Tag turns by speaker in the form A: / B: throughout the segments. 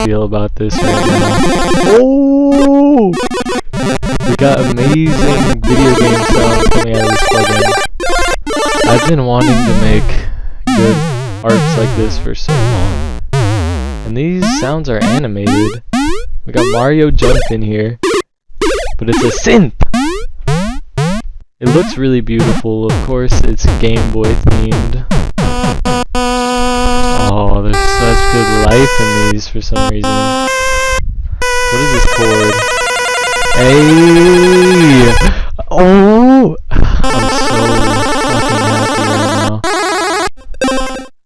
A: feel about this right now. Oh! We got amazing video game sounds coming out of this plugin. I've been wanting to make good arts like this for so long. And these sounds are animated. We got Mario Jump in here. But it's a synth! It looks really beautiful. Of course, it's Gameboy themed. Oh, there's such good life in these for some reason. What is this chord? Hey! Oh! I'm so fucking happy right now.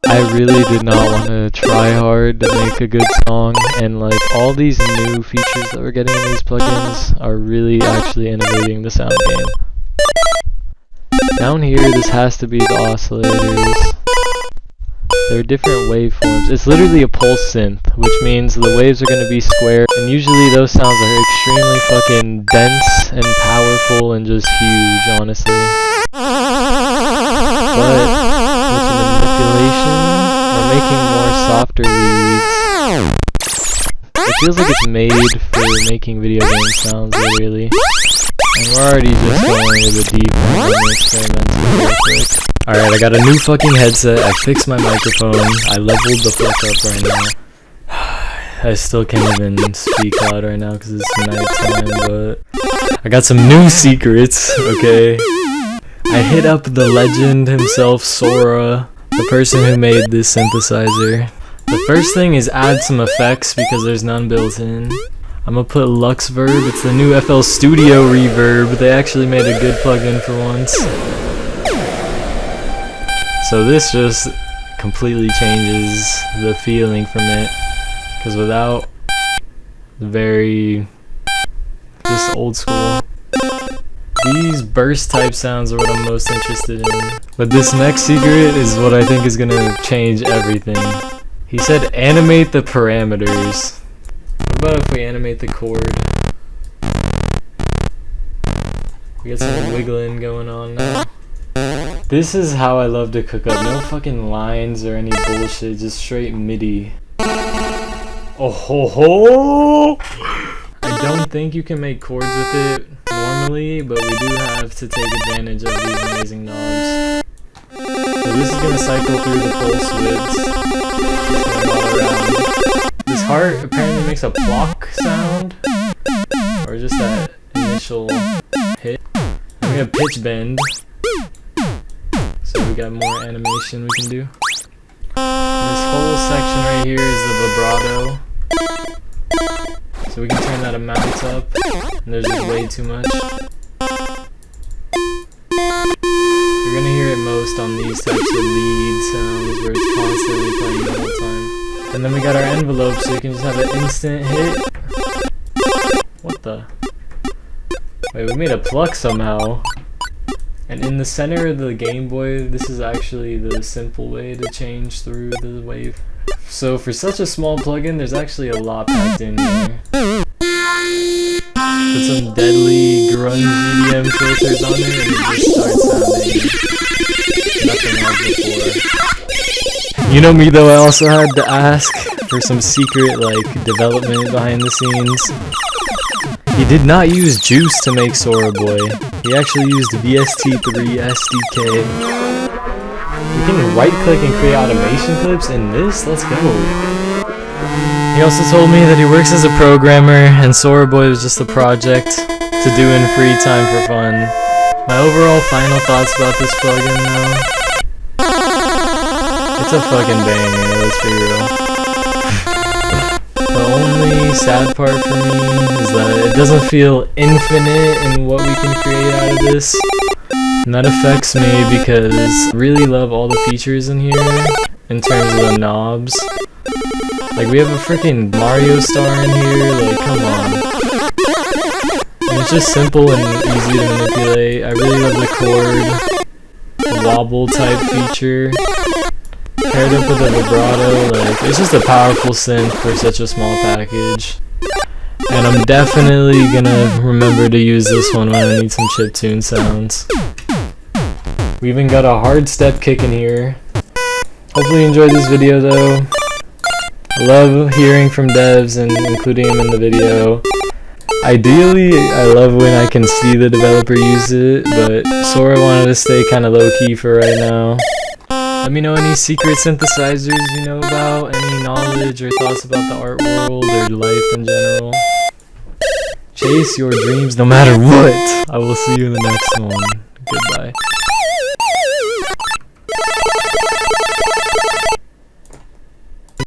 A: I really did not want to try hard to make a good song, and like all these new features that we're getting in these plugins are really actually innovating the sound game. Down here, this has to be the oscillators. They're different waveforms. It's literally a pulse synth, which means the waves are going to be square, and usually those sounds are extremely fucking dense and powerful and just huge, honestly. But with the manipulation, we're making more softer leads. It feels like it's made for making video game sounds, literally. And we're already just going to the deep end and experimenting real quick. Alright, I got a new fucking headset, I fixed my microphone, I leveled the fuck up right now. I still can't even speak loud right now because it's nighttime, but I got some new secrets, okay? I hit up the legend himself, Sora, the person who made this synthesizer. The first thing is add some effects because there's none built in. I'm gonna put Luxverb, it's the new FL Studio reverb. They actually made a good plugin for once. So this just completely changes the feeling from it. Because without the very, just old school. These burst type sounds are what I'm most interested in. But this next secret is what I think is gonna change everything. He said animate the parameters. What about if we animate the chord? We got some wiggling going on now. This is how I love to cook up. No fucking lines or any bullshit, just straight MIDI. Oh ho ho! I don't think you can make chords with it normally, but we do have to take advantage of these amazing knobs. So this is gonna cycle through the pulse widths. Just going all around. This heart apparently makes a plock sound, or just that initial hit. And we have pitch bend, so we got more animation we can do. And this whole section right here is the vibrato, so we can turn that amount up, and there's just way too much. You're gonna hear it most on these types of lead sounds where it's constantly playing the whole time. And then we got our envelope, so you can just have an instant hit. What the? Wait, we made a pluck somehow. And in the center of the Game Boy, this is actually the simple way to change through the wave. So for such a small plugin, there's actually a lot packed in here. Put some deadly grunge EDM filters on it, and it just starts sounding nothing like before. You know me though, I also had to ask for some secret like development behind the scenes. He did not use Juice to make Sora Boy. He actually used VST3 SDK. We can right click and create automation clips in this, let's go. He also told me that he works as a programmer and Sora Boy was just a project to do in free time for fun. My overall final thoughts about this plugin though. It's a fucking banger, let's be real. The only sad part for me is that it doesn't feel infinite in what we can create out of this. And that affects me because I really love all the features in here in terms of the knobs. Like we have a freaking Mario star in here, like come on. And it's just simple and easy to manipulate. I really love the chord wobble type feature. Paired up with a vibrato, like, it's just a powerful synth for such a small package. And I'm definitely gonna remember to use this one when I need some chiptune sounds. We even got a hard step kick in here. Hopefully you enjoyed this video though. Love hearing from devs and including them in the video. Ideally, I love when I can see the developer use it, but Sora wanted to stay kind of low-key for right now. Let me know any secret synthesizers you know about, any knowledge or thoughts about the art world or life in general. Chase your dreams no matter what! I will see you in the next one. Goodbye.